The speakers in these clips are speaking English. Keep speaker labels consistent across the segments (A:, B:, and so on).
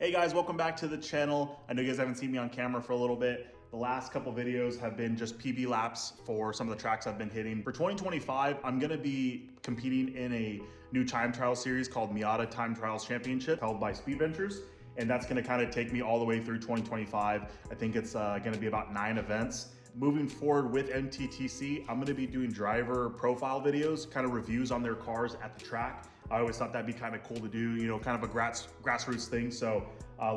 A: Hey guys, welcome back to the channel. I know you guys haven't seen me on camera for a little bit. The last couple videos have been just PB laps for some of the tracks I've been hitting. For 2025, I'm gonna be competing in a new time trial series called Miata Time Trials Championship held by Speed Ventures. And that's gonna kind of take me all the way through 2025. I think it's gonna be about 9 events. Moving forward with MTTC, I'm gonna be doing driver profile videos, kind of reviews on their cars at the track. I always thought that'd be kind of cool to do, you know, kind of a grassroots thing. So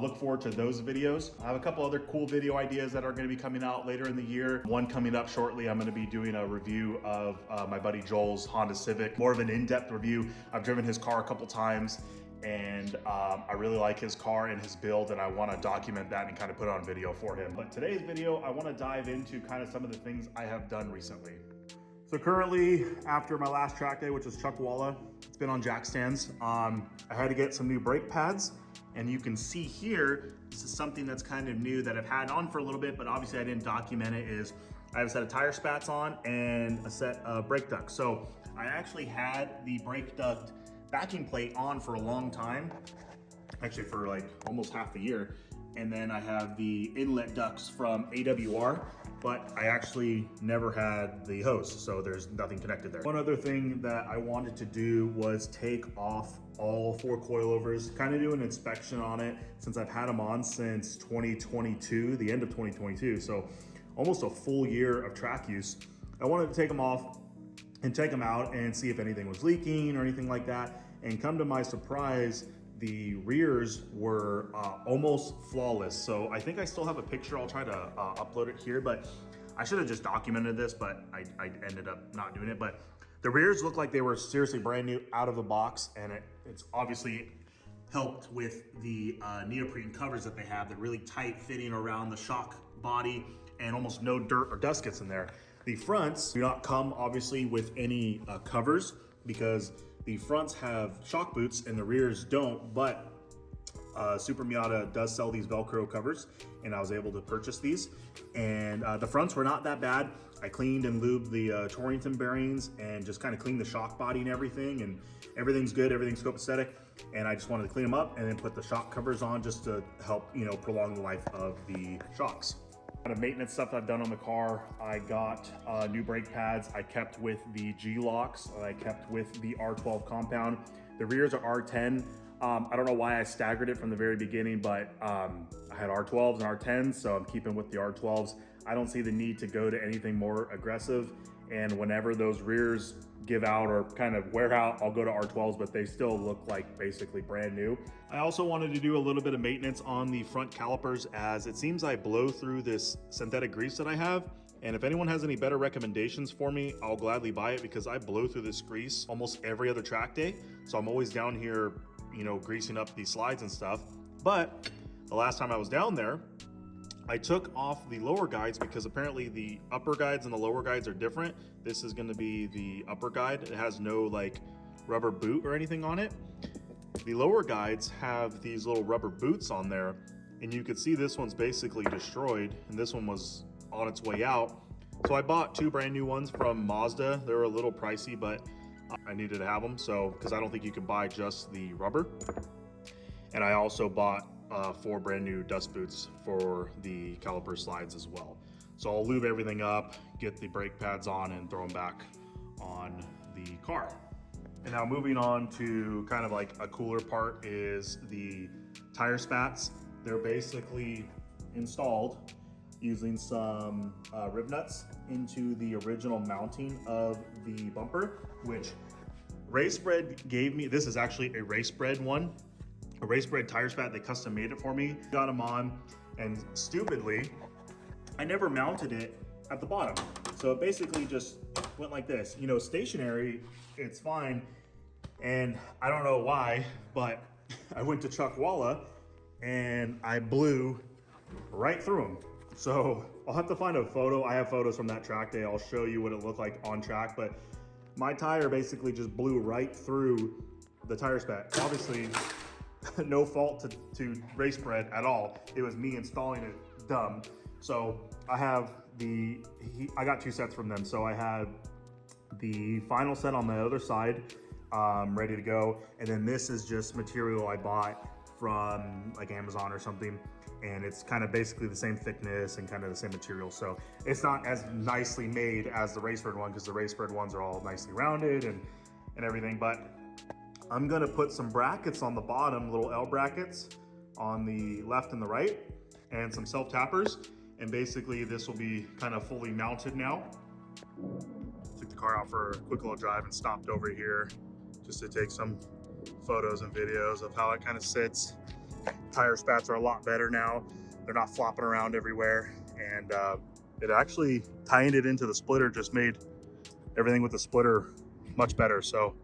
A: look forward to those videos. I have a couple other cool video ideas that are gonna be coming out later in the year. One coming up shortly, I'm gonna be doing a review of my buddy Joel's Honda Civic, more of an in-depth review. I've driven his car a couple times and I really like his car and his build, and I want to document that and kind of put it on video for him. But today's video, I want to dive into kind of some of the things I have done recently. So currently, after my last track day, which was Chuckwalla, it's been on jack stands. I had to get some new brake pads, and you can see here, this is something that's kind of new that I've had on for a little bit, but obviously I didn't document it, is I have a set of tire spats on and a set of brake ducts. So I actually had the brake duct backing plate on for a long time, actually for like almost half the year. And then I have the inlet ducts from AWR, but I actually never had the hose, so there's nothing connected there. One other thing that I wanted to do was take off all 4 coilovers, kind of do an inspection on it since I've had them on since 2022, the end of 2022. So almost a full year of track use. I wanted to take them off and take them out and see if anything was leaking or anything like that. And come to my surprise, the rears were almost flawless. So I think I still have a picture. I'll try to upload it here, but I should have just documented this, but I ended up not doing it. But the rears looked like they were seriously brand new out of the box, and it's obviously helped with the neoprene covers that they have. They're really tight fitting around the shock body, and almost no dirt or dust gets in there. The fronts do not come obviously with any covers, because the fronts have shock boots and the rears don't, but Super Miata does sell these Velcro covers, and I was able to purchase these. And the fronts were not that bad. I cleaned and lubed the Torrington bearings and just kind of cleaned the shock body and everything everything's good, everything's copacetic. And I just wanted to clean them up and then put the shock covers on just to help, you know, prolong the life of the shocks. Kind of maintenance stuff I've done on the car. I got new brake pads. I kept with the G-locks. I kept with the R12 compound. The rears are R10. I don't know why I staggered it from the very beginning, but I had R12s and R10s, so I'm keeping with the R12s. I don't see the need to go to anything more aggressive. And whenever those rears give out or kind of wear out, I'll go to R12s, but they still look like basically brand new. I also wanted to do a little bit of maintenance on the front calipers, as it seems I blow through this synthetic grease that I have. And if anyone has any better recommendations for me, I'll gladly buy it, because I blow through this grease almost every other track day. So I'm always down here, you know, greasing up these slides and stuff. But the last time I was down there, I took off the lower guides, because apparently the upper guides and the lower guides are different. This is gonna be the upper guide. It has no like rubber boot or anything on it. The lower guides have these little rubber boots on there, and you could see this one's basically destroyed, and this one was on its way out. So I bought 2 brand new ones from Mazda. They were a little pricey, but I needed to have them, so because I don't think you can buy just the rubber. And I also bought 4 brand new dust boots for the caliper slides as well. So I'll lube everything up, get the brake pads on, and throw them back on the car. And now moving on to kind of like a cooler part is the tire spats. They're basically installed using some rib nuts into the original mounting of the bumper, which Racebred gave me. This is actually a Racebred one. A Racebred tire spat, they custom made it for me. Got them on, and stupidly, I never mounted it at the bottom. So it basically just went like this. You know, stationary, it's fine. And I don't know why, but I went to Chuckwalla and I blew right through them. So I'll have to find a photo. I have photos from that track day. I'll show you what it looked like on track, but my tire basically just blew right through the tire spat. Obviously, no fault to Racebred at all. It was me installing it dumb. So I have I got 2 sets from them. So I had the final set on the other side ready to go. And then this is just material I bought from like Amazon or something, and it's kind of basically the same thickness and kind of the same material. So it's not as nicely made as the race bred one, because the race bred ones are all nicely rounded and everything. But I'm gonna put some brackets on the bottom, little L brackets on the left and the right, and some self tappers. And basically this will be kind of fully mounted now. Took the car out for a quick little drive and stopped over here just to take some photos and videos of how it kind of sits. Tire spats are a lot better now. They're not flopping around everywhere. And it actually, tying it into the splitter just made everything with the splitter much better. So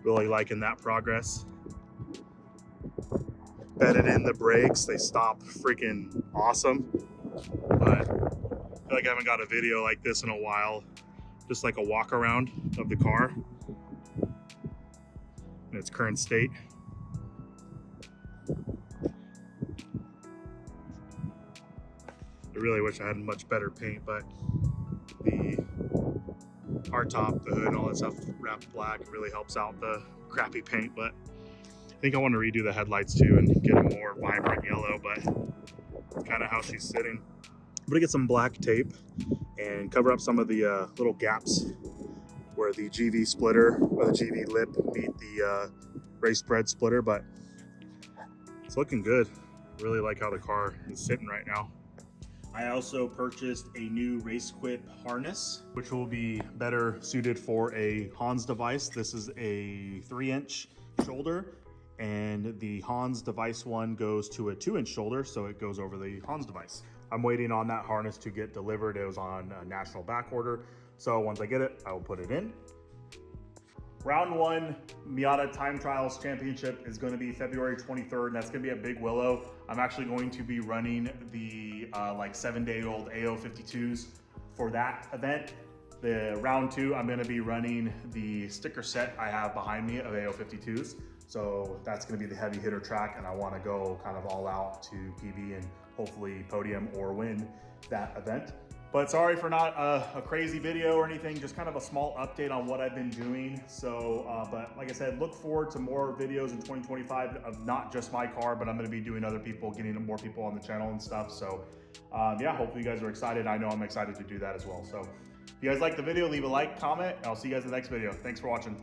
A: really liking that progress. Bedded in the brakes, they stop freaking awesome. But I feel like I haven't got a video like this in a while. Just like a walk around of the car in its current state. I really wish I had much better paint, but the hardtop, the hood, all that stuff wrapped black really helps out the crappy paint. But I think I want to redo the headlights too and get a more vibrant yellow, but it's kind of how she's sitting. I'm gonna get some black tape and cover up some of the little gaps where the GV splitter or the GV lip meet the race bred splitter, but it's looking good. Really like how the car is sitting right now. I also purchased a new race quip harness, which will be better suited for a Hans device. This is a 3-inch shoulder, and the Hans device one goes to a 2-inch shoulder, so it goes over the Hans device. I'm waiting on that harness to get delivered. It was on a national back order. So once I get it, I will put it in. Round 1 Miata Time Trials Championship is going to be February 23rd. And that's going to be at Big Willow. I'm actually going to be running the like 7-day-old AO52s for that event. The round 2, I'm going to be running the sticker set I have behind me of AO52s. So that's going to be the heavy hitter track, and I want to go kind of all out to PB and hopefully podium or win that event. But sorry for not a crazy video or anything, just kind of a small update on what I've been doing. So, but like I said, look forward to more videos in 2025 of not just my car, but I'm gonna be doing other people, getting more people on the channel and stuff. So yeah, hopefully you guys are excited. I know I'm excited to do that as well. So if you guys like the video, leave a like, comment, and I'll see you guys in the next video. Thanks for watching.